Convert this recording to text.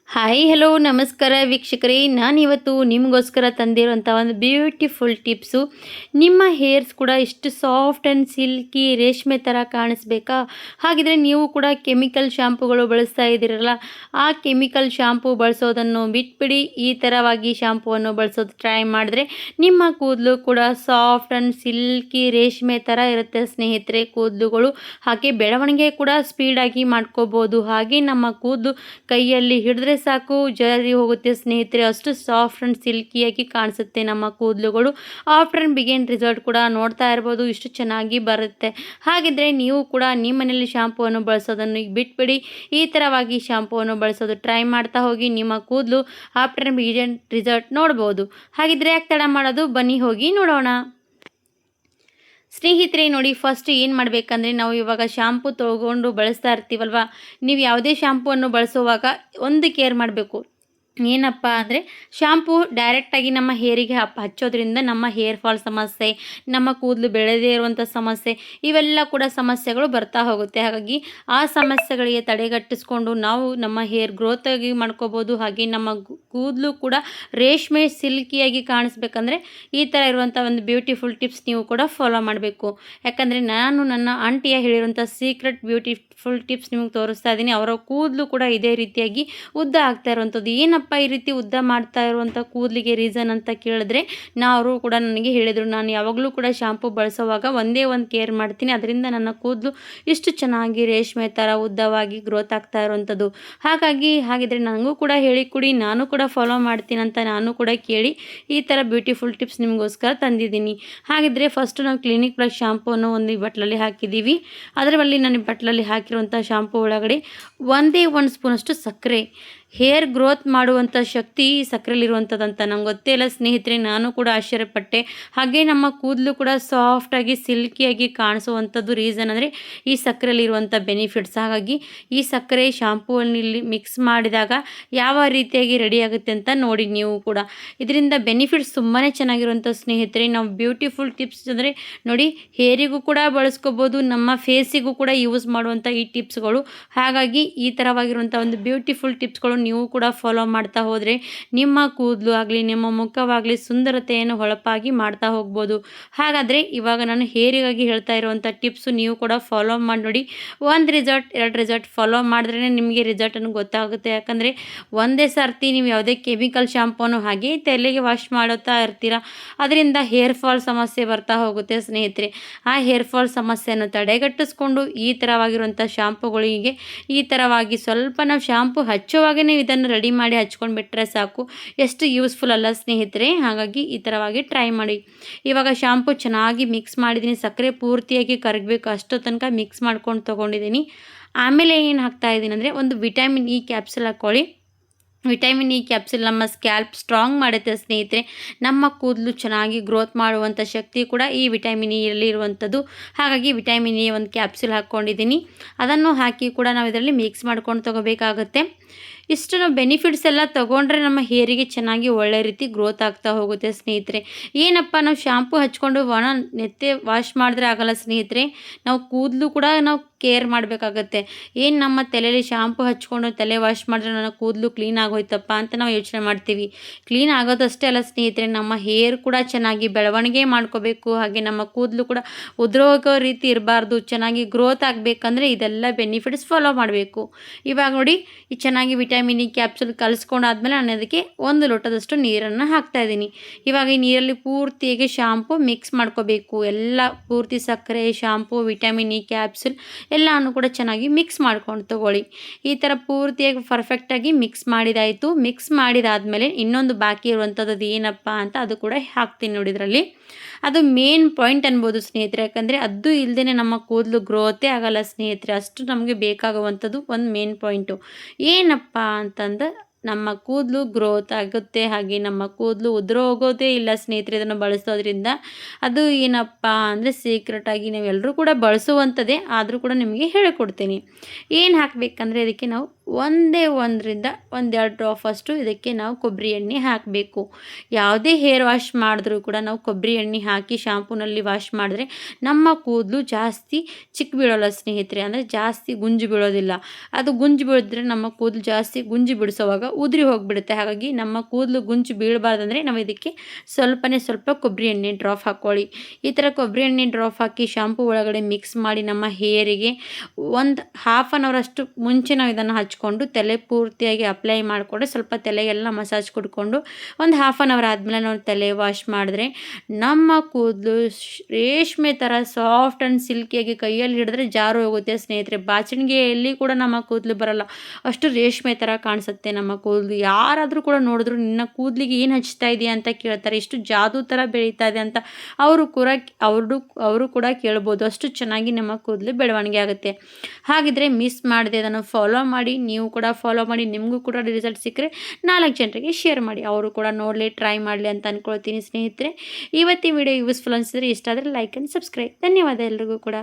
Hi hello ನಮಸ್ಕಾರ ವೀಕ್ಷಕರೇ, ನಾನಿವತ್ತು ನಿಮಗೋಸ್ಕರ ತಂದಿರುವಂಥ ಒಂದು ಬ್ಯೂಟಿಫುಲ್ ಟಿಪ್ಸು. ನಿಮ್ಮ ಹೇರ್ಸ್ ಕೂಡ ಇಷ್ಟು ಸಾಫ್ಟ್ ಆ್ಯಂಡ್ ಸಿಲ್ಕಿ ರೇಷ್ಮೆ ಥರ ಕಾಣಿಸ್ಬೇಕಾ? ಹಾಗಿದ್ರೆ ನೀವು ಕೂಡ ಕೆಮಿಕಲ್ ಶಾಂಪುಗಳು ಬಳಸ್ತಾ ಇದ್ದೀರಲ್ಲ, ಆ ಕೆಮಿಕಲ್ ಶಾಂಪು ಬಳಸೋದನ್ನು ಬಿಟ್ಬಿಡಿ. ಈ ಥರವಾಗಿ ಶಾಂಪುವನ್ನು ಬಳಸೋದು ಟ್ರೈ ಮಾಡಿದ್ರೆ ನಿಮ್ಮ ಕೂದಲು ಕೂಡ ಸಾಫ್ಟ್ ಆ್ಯಂಡ್ ಸಿಲ್ಕಿ ರೇಷ್ಮೆ ಥರ ಇರುತ್ತೆ ಸ್ನೇಹಿತರೆ. ಕೂದಲುಗಳು ಹಾಗೆ ಬೆಳವಣಿಗೆ ಕೂಡ ಸ್ಪೀಡಾಗಿ ಮಾಡ್ಕೋಬೋದು. ಹಾಗೆ ನಮ್ಮ ಕೂದಲು ಕೈಯಲ್ಲಿ ಹಿಡಿದ್ರೆ ಸಾಕು ಜಾರಿ ಹೋಗುತ್ತೆ ಸ್ನೇಹಿತರೆ. ಅಷ್ಟು ಸಾಫ್ಟ್ ಆ್ಯಂಡ್ ಸಿಲ್ಕಿಯಾಗಿ ಕಾಣಿಸುತ್ತೆ ನಮ್ಮ ಕೂದಲುಗಳು. ಆಫ್ಟರ್ ಆ್ಯಂಡ್ ಬಿಗಿನ್ ರಿಸಲ್ಟ್ ಕೂಡ ನೋಡ್ತಾ ಇರ್ಬೋದು, ಇಷ್ಟು ಚೆನ್ನಾಗಿ ಬರುತ್ತೆ. ಹಾಗಿದ್ರೆ ನೀವು ಕೂಡ ನಿಮ್ಮ ಮನೆಯಲ್ಲಿ ಶಾಂಪುವನ್ನು ಬಳಸೋದನ್ನು ಬಿಟ್ಬಿಡಿ. ಈ ಥರವಾಗಿ ಶಾಂಪುವನ್ನು ಬಳಸೋದು ಟ್ರೈ ಮಾಡ್ತಾ ಹೋಗಿ, ನಿಮ್ಮ ಕೂದಲು ಆಫ್ಟರ್ ಆ್ಯಂಡ್ ಬಿಗಿನ್ ರಿಸಲ್ಟ್ ನೋಡ್ಬೋದು. ಹಾಗಿದ್ರೆ ಯಾಕೆ ತಡ ಮಾಡೋದು, ಬನ್ನಿ ಹೋಗಿ ನೋಡೋಣ. ಸ್ನೇಹಿತರೆ ನೋಡಿ, ಫಸ್ಟ್ ಏನು ಮಾಡಬೇಕಂದ್ರೆ, ನಾವು ಇವಾಗ ಶಾಂಪು ತೊಗೊಂಡು ಬಳಸ್ತಾ ಇರ್ತೀವಲ್ವ, ನೀವು ಯಾವುದೇ ಶಾಂಪುವನ್ನು ಬಳಸುವಾಗ ಒಂದು ಕೇರ್ ಮಾಡಬೇಕು. ಏನಪ್ಪ ಅಂದರೆ, ಶಾಂಪು ಡೈರೆಕ್ಟಾಗಿ ನಮ್ಮ ಹೇರಿಗೆ ಹಚ್ಚೋದ್ರಿಂದ ನಮ್ಮ ಹೇರ್ ಫಾಲ್ ಸಮಸ್ಯೆ, ನಮ್ಮ ಕೂದಲು ಬೆಳೆದೇ ಇರುವಂಥ ಸಮಸ್ಯೆ, ಇವೆಲ್ಲ ಕೂಡ ಸಮಸ್ಯೆಗಳು ಬರ್ತಾ ಹೋಗುತ್ತೆ. ಹಾಗಾಗಿ ಆ ಸಮಸ್ಯೆಗಳಿಗೆ ತಡೆಗಟ್ಟಿಸ್ಕೊಂಡು ನಾವು ನಮ್ಮ ಹೇರ್ ಗ್ರೋತಾಗಿ ಮಾಡ್ಕೋಬೋದು. ಹಾಗೆ ನಮ್ಮ ಕೂದಲು ಕೂಡ ರೇಷ್ಮೆ ಸಿಲ್ಕಿಯಾಗಿ ಕಾಣಿಸ್ಬೇಕಂದ್ರೆ ಈ ಥರ ಇರುವಂಥ ಒಂದು ಬ್ಯೂಟಿಫುಲ್ ಟಿಪ್ಸ್ ನೀವು ಕೂಡ ಫಾಲೋ ಮಾಡಬೇಕು. ಯಾಕಂದರೆ ನಾನು ನನ್ನ ಆಂಟಿಯ ಹೇಳಿರುವಂಥ ಸೀಕ್ರೆಟ್ ಬ್ಯೂಟಿಫುಲ್ ಟಿಪ್ಸ್ ನಿಮಗೆ ತೋರಿಸ್ತಾ ಇದ್ದೀನಿ. ಅವರ ಕೂದಲು ಕೂಡ ಇದೇ ರೀತಿಯಾಗಿ ಉದ್ದ ಆಗ್ತಾ ಇರುವಂಥದ್ದು. ಏನಪ್ಪ ಈ ರೀತಿ ಉದ್ದ ಮಾಡ್ತಾ ಇರುವಂಥ ಕೂದಲಿಗೆ ರೀಸನ್ ಅಂತ ಕೇಳಿದ್ರೆ, ಅವರು ಕೂಡ ನನಗೆ ಹೇಳಿದರು, ನಾನು ಯಾವಾಗಲೂ ಕೂಡ ಶಾಂಪು ಬಳಸುವಾಗ ಒಂದೇ ಒಂದು ಕೇರ್ ಮಾಡ್ತೀನಿ, ಅದರಿಂದ ನನ್ನ ಕೂದಲು ಇಷ್ಟು ಚೆನ್ನಾಗಿ ರೇಷ್ಮೆ ಥರ ಉದ್ದವಾಗಿ ಗ್ರೋತ್ ಆಗ್ತಾ ಇರುವಂಥದ್ದು. ಹಾಗಿದ್ರೆ ನನಗೂ ಕೂಡ ಹೇಳಿಕೊಡಿ, ನಾನು ಕೂಡ ಫಾಲೋ ಮಾಡ್ತೀನಿ ಅಂತ ನಾನು ಕೂಡ ಕೇಳಿ ಈ ಥರ ಬ್ಯೂಟಿಫುಲ್ ಟಿಪ್ಸ್ ನಿಮಗೋಸ್ಕರ ತಂದಿದ್ದೀನಿ. ಹಾಗಿದ್ರೆ ಫಸ್ಟು ನಾವು ಕ್ಲಿನಿಕ್ ಪ್ಲಸ್ ಶಾಂಪುವನ್ನು ಒಂದು ಬಟ್ಲಲ್ಲಿ ಹಾಕಿದ್ದೀವಿ. ಅದರಲ್ಲಿ ನಾನು ಬಟ್ಲಲ್ಲಿ ಹಾಕಿರುವಂಥ ಶಾಂಪು ಒಳಗಡೆ ಒಂದೇ ಒಂದು ಸ್ಪೂನಷ್ಟು ಸಕ್ಕರೆ. ಹೇರ್ ಗ್ರೋತ್ ಮಾಡುವಂಥ ಶಕ್ತಿ ಈ ಸಕ್ಕರೆಯಲ್ಲಿರುವಂಥದ್ದಂತ ನಂಗೆ ಗೊತ್ತೇ ಇಲ್ಲ ಸ್ನೇಹಿತರೆ, ನಾನು ಕೂಡ ಆಶ್ಚರ್ಯಪಟ್ಟೆ. ಹಾಗೆ ನಮ್ಮ ಕೂದಲು ಕೂಡ ಸಾಫ್ಟಾಗಿ ಸಿಲ್ಕಿಯಾಗಿ ಕಾಣಿಸುವಂಥದ್ದು ರೀಸನ್ ಅಂದರೆ ಈ ಸಕ್ಕರೆಯಲ್ಲಿರುವಂಥ ಬೆನಿಫಿಟ್ಸ್. ಹಾಗಾಗಿ ಈ ಸಕ್ಕರೆ ಶಾಂಪೂವಲ್ಲಿ ಮಿಕ್ಸ್ ಮಾಡಿದಾಗ ಯಾವ ರೀತಿಯಾಗಿ ರೆಡಿ ಆಗುತ್ತೆ ಅಂತ ನೋಡಿ ನೀವು ಕೂಡ. ಇದರಿಂದ ಬೆನಿಫಿಟ್ಸ್ ತುಂಬಾ ಚೆನ್ನಾಗಿರುವಂಥ ಸ್ನೇಹಿತರೆ. ನಾವು ಬ್ಯೂಟಿಫುಲ್ ಟಿಪ್ಸ್ ಅಂದರೆ ನೋಡಿ, ಹೇರಿಗೂ ಕೂಡ ಬಳಸ್ಕೋಬೋದು, ನಮ್ಮ ಫೇಸಿಗೂ ಕೂಡ ಯೂಸ್ ಮಾಡುವಂಥ ಈ ಟಿಪ್ಸ್ಗಳು. ಹಾಗಾಗಿ ಈ ಥರವಾಗಿರುವಂಥ ಒಂದು ಬ್ಯೂಟಿಫುಲ್ ಟಿಪ್ಸ್ಗಳು ನೀವು ಕೂಡ ಫಾಲೋ ಮಾಡ್ತಾ ಹೋದರೆ ನಿಮ್ಮ ಕೂದಲು ಆಗಲಿ ನಿಮ್ಮ ಮುಖವಾಗಲಿ ಸುಂದರತೆಯನ್ನು ಹೊಳಪಾಗಿ ಮಾಡ್ತಾ ಹೋಗ್ಬೋದು. ಹಾಗಾದರೆ ಇವಾಗ ನಾನು ಹೇರಿಗಾಗಿ ಹೇಳ್ತಾ ಇರುವಂಥ ಟಿಪ್ಸು ನೀವು ಕೂಡ ಫಾಲೋ ಮಾಡಿ ನೋಡಿ. ಒಂದು ರಿಸಲ್ಟ್, ಎರಡು ರಿಸಲ್ಟ್ ಫಾಲೋ ಮಾಡಿದ್ರೇ ನಿಮಗೆ ರಿಸಲ್ಟನ್ನು ಗೊತ್ತಾಗುತ್ತೆ. ಯಾಕಂದರೆ ಒಂದೇ ಸರ್ತಿ ನೀವು ಯಾವುದೇ ಕೆಮಿಕಲ್ ಶಾಂಪೂನು ಹಾಗೆ ತಲೆಗೆ ವಾಶ್ ಮಾಡುತ್ತಾ ಇರ್ತೀರ, ಅದರಿಂದ ಹೇರ್ ಫಾಲ್ ಸಮಸ್ಯೆ ಬರ್ತಾ ಹೋಗುತ್ತೆ ಸ್ನೇಹಿತರೆ. ಆ ಹೇರ್ ಫಾಲ್ ಸಮಸ್ಯೆಯನ್ನು ತಡೆಗಟ್ಟಿಸ್ಕೊಂಡು ಈ ಥರವಾಗಿರುವಂಥ ಶಾಂಪುಗಳಿಗೆ ಈ ಥರವಾಗಿ ಸ್ವಲ್ಪ ನಾವು ಶಾಂಪು ಹಚ್ಚುವಾಗೇ ನೀವು ಇದನ್ನು ರೆಡಿ ಮಾಡಿ ಹಚ್ಕೊಂಡು ಬಿಟ್ಟರೆ ಸಾಕು, ಎಷ್ಟು ಯೂಸ್ಫುಲ್ ಅಲ್ಲ ಸ್ನೇಹಿತರೆ. ಹಾಗಾಗಿ ಈ ಥರವಾಗಿ ಟ್ರೈ ಮಾಡಿ. ಇವಾಗ ಶಾಂಪು ಚೆನ್ನಾಗಿ ಮಿಕ್ಸ್ ಮಾಡಿದ್ದೀನಿ, ಸಕ್ಕರೆ ಪೂರ್ತಿಯಾಗಿ ಕರಗಬೇಕು ಅಷ್ಟೋ ತನಕ ಮಿಕ್ಸ್ ಮಾಡ್ಕೊಂಡು ತೊಗೊಂಡಿದ್ದೀನಿ. ಆಮೇಲೆ ಏನು ಹಾಕ್ತಾ ಇದ್ದೀನಿ ಅಂದರೆ, ಒಂದು ವಿಟಮಿನ್ ಇ ಕ್ಯಾಪ್ಸೂಲ್ ಹಾಕ್ಕೊಳ್ಳಿ. ವಿಟಮಿನ್ ಇ ಕ್ಯಾಪ್ಸೂಲ್ ನಮ್ಮ ಸ್ಕ್ಯಾಲ್ಪ್ ಸ್ಟ್ರಾಂಗ್ ಮಾಡುತ್ತೆ ಸ್ನೇಹಿತರೆ. ನಮ್ಮ ಕೂದಲು ಚೆನ್ನಾಗಿ ಗ್ರೋತ್ ಮಾಡುವಂಥ ಶಕ್ತಿ ಕೂಡ ಈ ವಿಟಮಿನ್ ಇಯಲ್ಲಿ ಇರುವಂಥದ್ದು. ಹಾಗಾಗಿ ವಿಟಮಿನ್ ಇ ಒಂದು ಕ್ಯಾಪ್ಸೂಲ್ ಹಾಕ್ಕೊಂಡಿದ್ದೀನಿ. ಅದನ್ನು ಹಾಕಿ ಕೂಡ ನಾವು ಇದರಲ್ಲಿ ಮಿಕ್ಸ್ ಮಾಡ್ಕೊಂಡು ತೊಗೋಬೇಕಾಗುತ್ತೆ. ಇಷ್ಟು ನಾವು ಬೆನಿಫಿಟ್ಸ್ ಎಲ್ಲ ತೊಗೊಂಡ್ರೆ ನಮ್ಮ ಹೇರಿಗೆ ಚೆನ್ನಾಗಿ ಒಳ್ಳೆ ರೀತಿ ಗ್ರೋತ್ ಆಗ್ತಾ ಹೋಗುತ್ತೆ ಸ್ನೇಹಿತರೆ. ಏನಪ್ಪ, ನಾವು ಶಾಂಪು ಹಚ್ಕೊಂಡು ನೆತ್ತೆ ವಾಶ್ ಮಾಡಿದ್ರೆ ಆಗಲ್ಲ ಸ್ನೇಹಿತರೆ, ನಾವು ಕೂದಲು ಕೂಡ ನಾವು ಕೇರ್ ಮಾಡಬೇಕಾಗತ್ತೆ. ಏನು ನಮ್ಮ ತಲೆಯಲ್ಲಿ ಶಾಂಪು ಹಚ್ಕೊಂಡು ತಲೆ ವಾಶ್ ಮಾಡಿದ್ರೆ ನನ್ನ ಕೂದಲು ಕ್ಲೀನ್ ಆಗೋಯ್ತಪ್ಪ ಅಂತ ನಾವು ಯೋಚನೆ ಮಾಡ್ತೀವಿ. ಕ್ಲೀನ್ ಆಗೋದಷ್ಟೇ ಅಲ್ಲ ಸ್ನೇಹಿತರೆ, ನಮ್ಮ ಹೇರ್ ಕೂಡ ಚೆನ್ನಾಗಿ ಬೆಳವಣಿಗೆ ಮಾಡ್ಕೋಬೇಕು. ಹಾಗೆ ನಮ್ಮ ಕೂದಲು ಕೂಡ ಉದುರೋಗೋ ರೀತಿ ಇರಬಾರ್ದು, ಚೆನ್ನಾಗಿ ಗ್ರೋತ್ ಆಗಬೇಕಂದ್ರೆ ಇದೆಲ್ಲ ಬೆನಿಫಿಟ್ಸ್ ಫಾಲೋ ಮಾಡಬೇಕು. ಇವಾಗ ನೋಡಿ, ಈ ಚೆನ್ನಾಗಿ ವಿಟಮಿನ್ ಇ ಕ್ಯಾಪ್ಸೂಲ್ ಕಲಿಸ್ಕೊಂಡಾದ್ಮೇಲೆ ನಾನು ಅದಕ್ಕೆ 1 ಲೋಟದಷ್ಟು ನೀರನ್ನು ಹಾಕ್ತಾಯಿದ್ದೀನಿ. ಇವಾಗ ಈ ನೀರಲ್ಲಿ ಪೂರ್ತಿಯಾಗಿ ಶಾಂಪು ಮಿಕ್ಸ್ ಮಾಡ್ಕೋಬೇಕು. ಎಲ್ಲ ಪೂರ್ತಿ ಸಕ್ಕರೆ, ಶಾಂಪು, ವಿಟಮಿನ್ ಇ ಕ್ಯಾಪ್ಸೂಲ್ ಎಲ್ಲನೂ ಕೂಡ ಚೆನ್ನಾಗಿ ಮಿಕ್ಸ್ ಮಾಡ್ಕೊಂಡು ತೊಗೊಳ್ಳಿ. ಈ ಥರ ಪೂರ್ತಿಯಾಗಿ ಪರ್ಫೆಕ್ಟಾಗಿ ಮಿಕ್ಸ್ ಮಾಡಿದಾಯಿತು. ಮಿಕ್ಸ್ ಮಾಡಿದಾದಮೇಲೆ ಇನ್ನೊಂದು ಬಾಕಿ ಇರುವಂಥದ್ದು ಏನಪ್ಪ ಅಂತ ಅದು ಕೂಡ ಹಾಕ್ತೀನಿ ನೋಡಿ ಇದರಲ್ಲಿ. ಅದು ಮೇನ್ ಪಾಯಿಂಟ್ ಅನ್ಬೋದು ಸ್ನೇಹಿತರೆ. ಯಾಕಂದರೆ ಅದು ಇಲ್ಲದೇ ನಮ್ಮ ಕೂದಲು ಗ್ರೋತೇ ಆಗಲ್ಲ ಸ್ನೇಹಿತರೆ. ಅಷ್ಟು ನಮಗೆ ಬೇಕಾಗುವಂಥದ್ದು ಒಂದು ಮೇನ್ ಪಾಯಿಂಟು ಏನಪ್ಪ ಅಂತಂದ್ರೆ, ನಮ್ಮ ಕೂದಲು ಗ್ರೋತ್ ಆಗುತ್ತೆ. ಹಾಗೆ ನಮ್ಮ ಕೂದಲು ಉದುರೋಗೋದೇ ಇಲ್ಲ ಸ್ನೇಹಿತರೆ ಇದನ್ನು ಬಳಸೋದ್ರಿಂದ. ಅದು ಏನಪ್ಪ ಅಂದರೆ ಸೀಕ್ರೆಟಾಗಿ ನಾವೆಲ್ಲರೂ ಕೂಡ ಬಳಸುವಂಥದ್ದೇ, ಆದರೂ ಕೂಡ ನಿಮಗೆ ಹೇಳಿಕೊಡ್ತೀನಿ. ಏನು ಹಾಕಬೇಕಂದ್ರೆ, ಅದಕ್ಕೆ ನಾವು ಒಂದೇ 1ರಿಂದ 1-2 ಡ್ರಾಪ್ ಅಷ್ಟು ಇದಕ್ಕೆ ನಾವು ಕೊಬ್ಬರಿ ಎಣ್ಣೆ ಹಾಕಬೇಕು. ಯಾವುದೇ ಹೇರ್ ವಾಶ್ ಮಾಡಿದ್ರೂ ಕೂಡ ನಾವು ಕೊಬ್ಬರಿ ಎಣ್ಣೆ ಹಾಕಿ ಶಾಂಪೂನಲ್ಲಿ ವಾಶ್ ಮಾಡಿದ್ರೆ ನಮ್ಮ ಕೂದಲು ಜಾಸ್ತಿ ಚಿಕ್ಕ ಬೀಳೋಲ್ಲ ಸ್ನೇಹಿತರೆ. ಅಂದರೆ ಜಾಸ್ತಿ ಗುಂಜು ಬೀಳೋದಿಲ್ಲ. ಅದು ಗುಂಜು ಬೀಳಿದ್ರೆ ನಮ್ಮ ಕೂದಲು ಜಾಸ್ತಿ ಗುಂಜು ಬಿಡಿಸೋವಾಗ ಉದುರಿ ಹೋಗಿಬಿಡುತ್ತೆ. ಹಾಗಾಗಿ ನಮ್ಮ ಕೂದಲು ಗುಂಜು ಬೀಳಬಾರ್ದಂದ್ರೆ ನಾವು ಇದಕ್ಕೆ ಸ್ವಲ್ಪ ಕೊಬ್ಬರಿ ಎಣ್ಣೆ ಡ್ರಾಪ್ ಹಾಕ್ಕೊಳ್ಳಿ. ಈ ಥರ ಕೊಬ್ಬರಿ ಎಣ್ಣೆ ಡ್ರಾಪ್ ಹಾಕಿ ಶಾಂಪೂ ಒಳಗಡೆ ಮಿಕ್ಸ್ ಮಾಡಿ ನಮ್ಮ ಹೇರಿಗೆ ಒಂದು ಹಾಫ್ ಆನ್ ಅವರ್ ಅಷ್ಟು ಮುಂಚೆ ನಾವು ಇದನ್ನು ಹಚ್ಕೊಂಡು ತಲೆ ಪೂರ್ತಿಯಾಗಿ ಅಪ್ಲೈ ಮಾಡಿಕೊಂಡ್ರೆ ಸ್ವಲ್ಪ ತಲೆಗೆಲ್ಲ ಮಸಾಜ್ ಕೊಡ್ಕೊಂಡು ಒಂದು ಹಾಫ್ ಆನ್ ಅವರ್ ಆದಮೇಲೆ ನಾವು ತಲೆ ವಾಶ್ ಮಾಡಿದ್ರೆ ನಮ್ಮ ಕೂದಲು ರೇಷ್ಮೆ ಥರ ಸಾಫ್ಟ್ ಆ್ಯಂಡ್ ಸಿಲ್ಕಿಯಾಗಿ ಕೈಯಲ್ಲಿ ಹಿಡಿದ್ರೆ ಜಾರು ಹೋಗುತ್ತೆ ಸ್ನೇಹಿತರೆ. ಬಾಚಣಿಗೆಯಲ್ಲಿ ಕೂಡ ನಮ್ಮ ಕೂದಲು ಬರಲ್ಲ, ಅಷ್ಟು ರೇಷ್ಮೆ ಥರ ಕಾಣಿಸುತ್ತೆ ನಮ್ಮ ಕೂದಲು. ಯಾರಾದರೂ ಕೂಡ ನೋಡಿದ್ರು ನಿನ್ನ ಕೂದಲಿಗೆ ಏನು ಹಚ್ತಾ ಇದೆಯಾ ಅಂತ ಕೇಳ್ತಾರೆ. ಇಷ್ಟು ಜಾದೂ ಥರ ಬೆಳೀತಾ ಇದೆ ಅಂತ ಅವರು ಕೂಡ ಕೇಳ್ಬೋದು. ಅಷ್ಟು ಚೆನ್ನಾಗಿ ನಮ್ಮ ಕೂದಲು ಬೆಳವಣಿಗೆ ಆಗುತ್ತೆ. ಹಾಗಿದ್ರೆ ಮಿಸ್ ಮಾಡದೆ ಅದನ್ನು ಫಾಲೋ ಮಾಡಿ, ನೀವು ಕೂಡ ಫಾಲೋ ಮಾಡಿ. ನಿಮಗೂ ಕೂಡ ರಿಸಲ್ಟ್ ಸಿಕ್ಕರೆ 4 ಜನರಿಗೆ ಶೇರ್ ಮಾಡಿ, ಅವರು ಕೂಡ ನೋಡಲಿ, ಟ್ರೈ ಮಾಡಲಿ ಅಂತ ಅಂದ್ಕೊಳ್ತೀನಿ ಸ್ನೇಹಿತರೆ. ಇವತ್ತಿನ ವಿಡಿಯೋ ಯೂಸ್ಫುಲ್ ಅನಿಸಿದ್ರೆ ಇಷ್ಟ ಆದರೆ ಲೈಕ್ ಆ್ಯಂಡ್ ಸಬ್ಸ್ಕ್ರೈಬ್. ಧನ್ಯವಾದ ಎಲ್ರಿಗೂ ಕೂಡ.